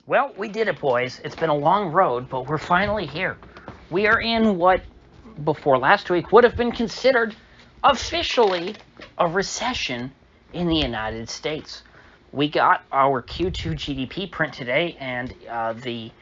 Well, we did it, boys. It's been a long road, but we're finally here. We are in what, before last week, would have been considered officially a recession in the United States. We got our Q2 GDP print today, and the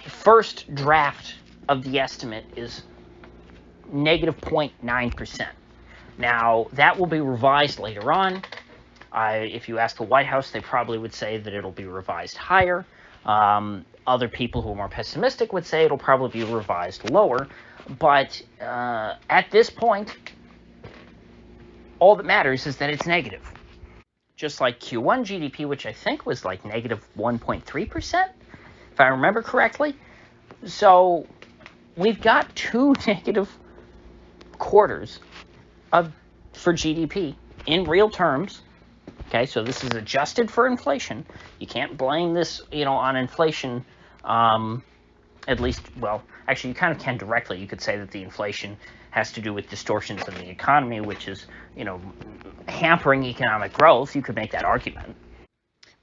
first draft of the estimate is negative 0.9%. Now, that will be revised later on. If you ask the White House, they probably would say that it'll be revised higher. Other people who are more pessimistic would say it'll probably be revised lower. But at this point, all that matters is that it's negative. Just like Q1 GDP, which I think was like negative 1.3%, if I remember correctly. So we've got two negative quarters for GDP in real terms. Okay, so this is adjusted for inflation. You can't blame this, on inflation. At least, well, actually, you kind of can directly. You could say that the inflation has to do with distortions in the economy, which is, hampering economic growth. You could make that argument.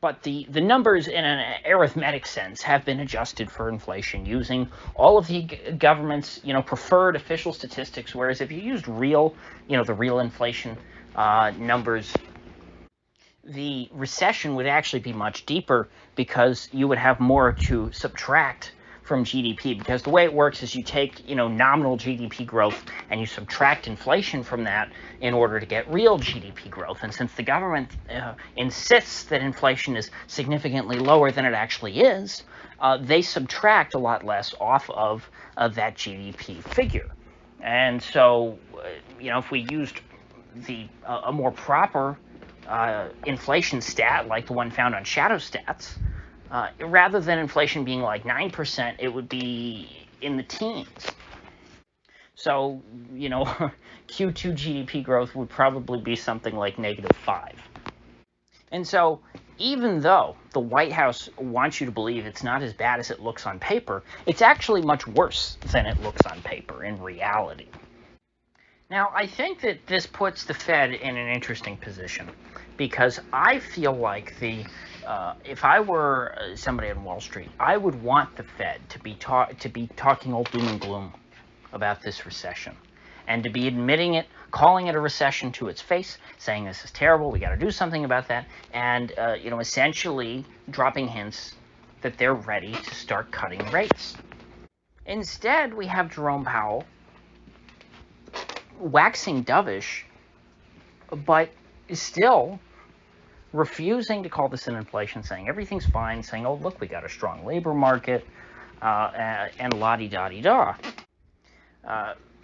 But the numbers in an arithmetic sense have been adjusted for inflation using all of the government's, preferred official statistics, whereas if you used real, the real inflation numbers, the recession would actually be much deeper because you would have more to subtract from GDP, because the way it works is you take, nominal GDP growth and you subtract inflation from that in order to get real GDP growth. And since the government insists that inflation is significantly lower than it actually is, they subtract a lot less off of that GDP figure. And so, if we used a more proper inflation stat like the one found on Shadow Stats, rather than inflation being like 9%, it would be in the teens. So, Q2 GDP growth would probably be something like negative 5. And so, even though the White House wants you to believe it's not as bad as it looks on paper, it's actually much worse than it looks on paper in reality. Now, I think that this puts the Fed in an interesting position, because I feel like if I were somebody on Wall Street, I would want the Fed to be talking all doom and gloom about this recession, and to be admitting it, calling it a recession to its face, saying this is terrible, we got to do something about that, and essentially dropping hints that they're ready to start cutting rates. Instead, we have Jerome Powell waxing dovish, but still refusing to call this an inflation, saying everything's fine, saying, oh, look, we got a strong labor market, and la-di-da-di-da.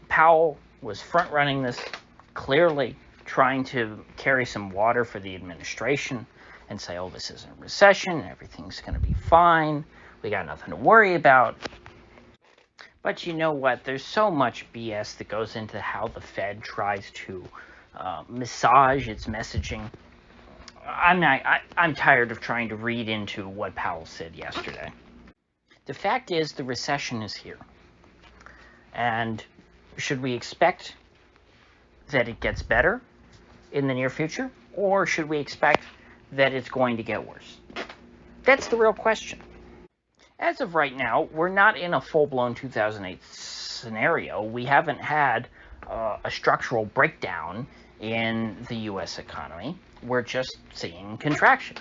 Powell was front-running this, clearly trying to carry some water for the administration and say, oh, this isn't a recession, everything's going to be fine, we got nothing to worry about. But you know what? There's so much BS that goes into how the Fed tries to massage its messaging. I'm tired of trying to read into what Powell said yesterday. The fact is, the recession is here. And should we expect that it gets better in the near future? Or should we expect that it's going to get worse? That's the real question. As of right now, we're not in a full-blown 2008 scenario. We haven't had a structural breakdown in the U.S. economy. We're just seeing contraction.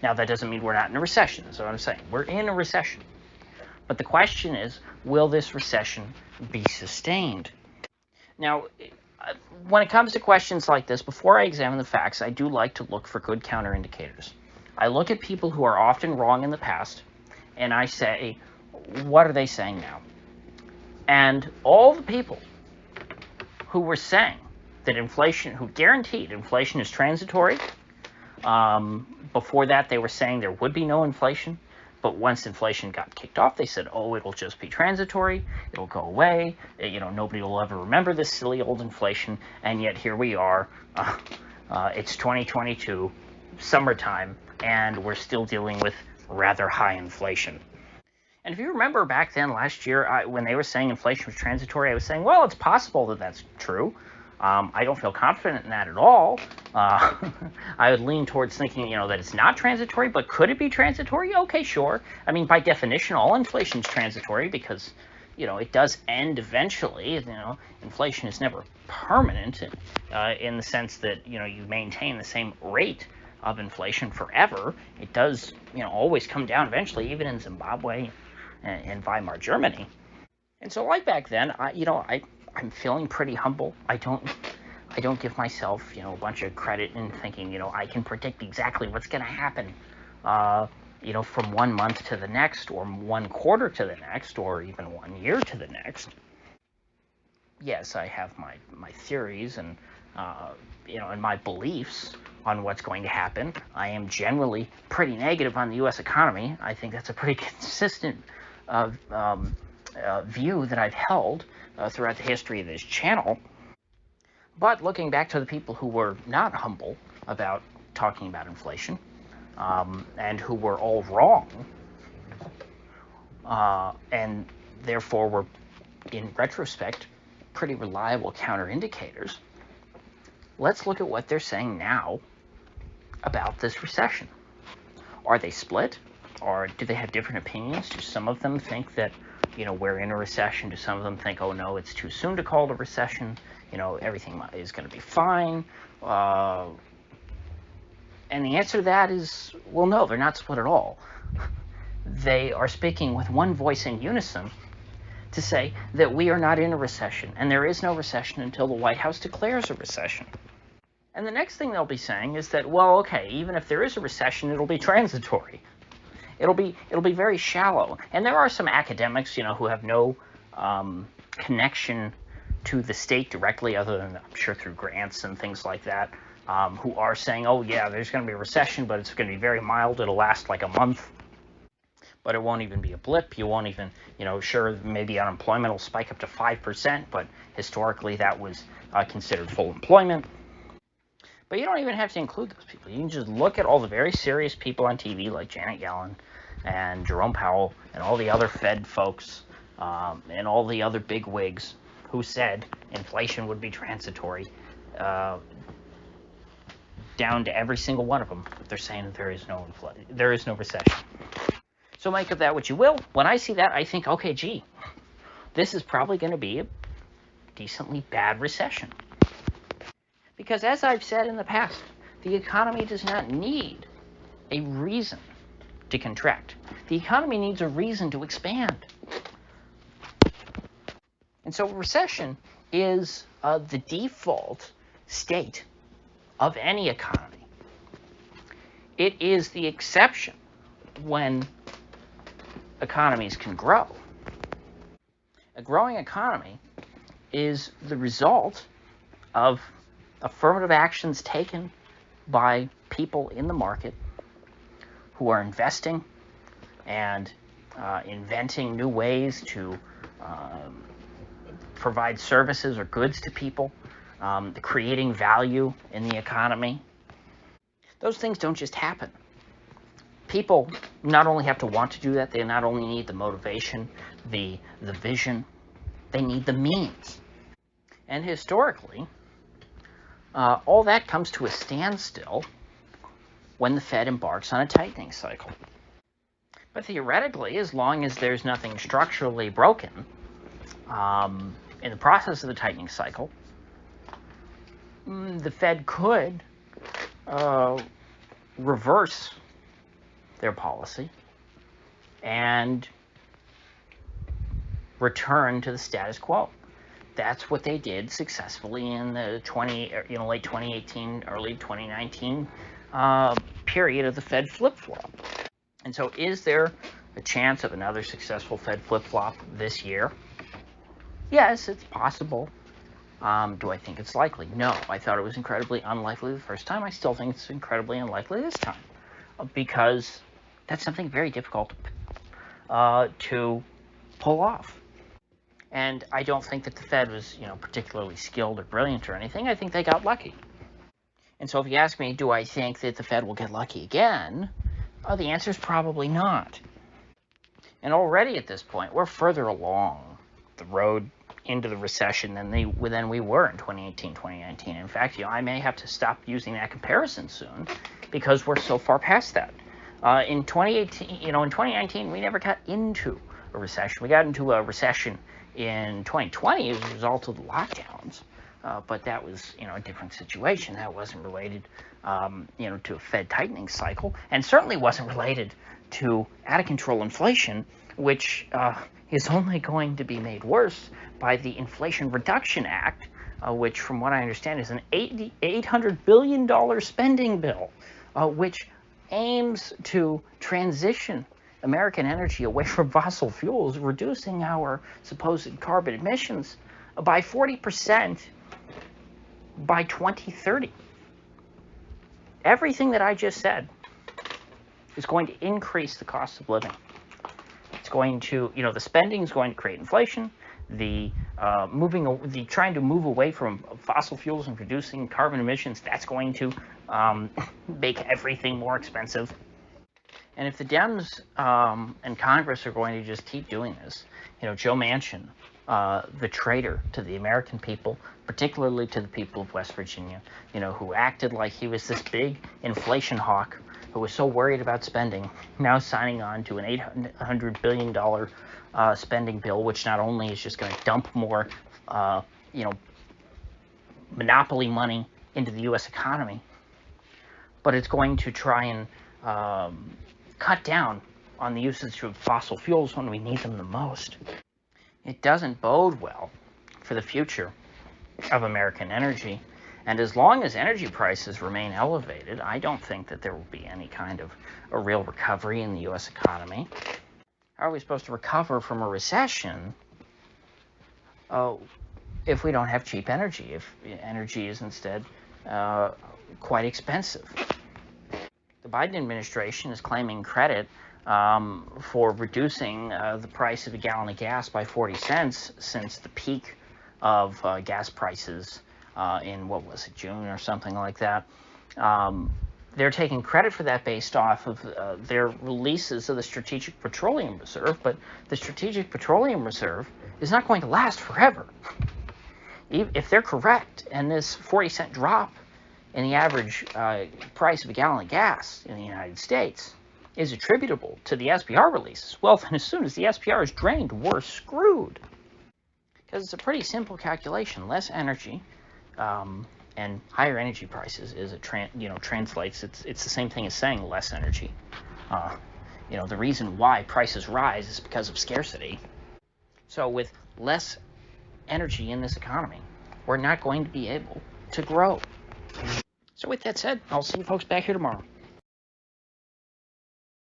Now, that doesn't mean we're not in a recession. That's what I'm saying. We're in a recession. But the question is, will this recession be sustained? Now, when it comes to questions like this, before I examine the facts, I do like to look for good counterindicators. I look at people who are often wrong in the past, and I say, what are they saying now? And all the people who were saying that inflation, who guaranteed inflation is transitory, before that they were saying there would be no inflation, but once inflation got kicked off, they said, oh, it'll just be transitory, it'll go away, nobody will ever remember this silly old inflation, and yet here we are, it's 2022, summertime, and we're still dealing with rather high inflation. And if you remember back then last year, when they were saying inflation was transitory, I was saying, well, it's possible that that's true. I don't feel confident in that at all. I would lean towards thinking, that it's not transitory, but could it be transitory? Okay, sure. I mean, by definition, all inflation is transitory because, it does end eventually. Inflation is never permanent in the sense that, you maintain the same rate of inflation forever. It does, always come down eventually, even in Zimbabwe and Weimar Germany. And so, like back then, I'm feeling pretty humble. I don't give myself, a bunch of credit in thinking, I can predict exactly what's going to happen, from 1 month to the next, or 1 quarter to the next, or even 1 year to the next. Yes, I have my theories and, and my beliefs on what's going to happen. I am generally pretty negative on the U.S. economy. I think that's a pretty consistent view that I've held throughout the history of this channel. But looking back to the people who were not humble about talking about inflation, and who were all wrong, and therefore were, in retrospect, pretty reliable counter-indicators, let's look at what they're saying now about this recession. Are they split? Or do they have different opinions? Do some of them think that, we're in a recession? Do some of them think, oh no, it's too soon to call it a recession? Everything is going to be fine. And the answer to that is, well, no, they're not split at all. They are speaking with one voice in unison to say that we are not in a recession, and there is no recession until the White House declares a recession. And the next thing they'll be saying is that, well, okay, even if there is a recession, it'll be transitory. It'll be very shallow. And there are some academics, who have no connection to the state directly, other than, I'm sure, through grants and things like that, who are saying, oh yeah, there's going to be a recession, but it's going to be very mild. It'll last like a month, but it won't even be a blip. You won't even, sure, maybe unemployment will spike up to 5%, but historically that was considered full employment. But you don't even have to include those people. You can just look at all the very serious people on TV, like Janet Yellen and Jerome Powell and all the other Fed folks, and all the other big wigs who said inflation would be transitory, down to every single one of them. They're saying that there is no recession. So make of that what you will. When I see that, I think, okay, gee, this is probably going to be a decently bad recession. Because as I've said in the past, the economy does not need a reason to contract. The economy needs a reason to expand. And so recession is the default state of any economy. It is the exception when economies can grow. A growing economy is the result of affirmative actions taken by people in the market who are investing and inventing new ways to provide services or goods to people, creating value in the economy. Those things don't just happen. People not only have to want to do that, they not only need the motivation, the vision, they need the means. And historically, all that comes to a standstill when the Fed embarks on a tightening cycle. But theoretically, as long as there's nothing structurally broken in the process of the tightening cycle, the Fed could reverse their policy and return to the status quo. That's what they did successfully in the late 2018, early 2019 period of the Fed flip-flop. And so is there a chance of another successful Fed flip-flop this year? Yes, it's possible. Do I think it's likely? No. I thought it was incredibly unlikely the first time. I still think it's incredibly unlikely this time, because that's something very difficult to pull off. And I don't think that the Fed was, particularly skilled or brilliant or anything. I think they got lucky. And so if you ask me, do I think that the Fed will get lucky again? The answer is probably not. And already at this point, we're further along the road into the recession than we were in 2018, 2019. In fact, I may have to stop using that comparison soon because we're so far past that. In 2018, in 2019, we never got into a recession. We got into a recession in 2020 as a result of the lockdowns, but that was, a different situation. That wasn't related, to a Fed tightening cycle, and certainly wasn't related to out-of-control inflation, which is only going to be made worse by the Inflation Reduction Act, which, from what I understand, is an $800 billion spending bill, which aims to transition American energy away from fossil fuels, reducing our supposed carbon emissions by 40% by 2030. Everything that I just said is going to increase the cost of living. It's going to, the spending is going to create inflation. The trying to move away from fossil fuels and reducing carbon emissions, that's going to make everything more expensive. And if the Dems and Congress are going to just keep doing this, Joe Manchin, the traitor to the American people, particularly to the people of West Virginia, who acted like he was this big inflation hawk, who was so worried about spending, now signing on to an $800 billion spending bill, which not only is just going to dump more, monopoly money into the U.S. economy, but it's going to try and cut down on the usage of fossil fuels when we need them the most. It doesn't bode well for the future of American energy. And as long as energy prices remain elevated, I don't think that there will be any kind of a real recovery in the U.S. economy. How are we supposed to recover from a recession if we don't have cheap energy, if energy is instead quite expensive? The Biden administration is claiming credit for reducing the price of a gallon of gas by 40 cents since the peak of gas prices in, June or something like that. They're taking credit for that based off of their releases of the Strategic Petroleum Reserve, but the Strategic Petroleum Reserve is not going to last forever. If they're correct, and this 40-cent drop in the average price of a gallon of gas in the United States is attributable to the SPR releases, well, then as soon as the SPR is drained, we're screwed. Because it's a pretty simple calculation. Less energy and higher energy prices translates. It's the same thing as saying less energy. The reason why prices rise is because of scarcity. So with less energy in this economy, we're not going to be able to grow. So with that said, I'll see you folks back here tomorrow.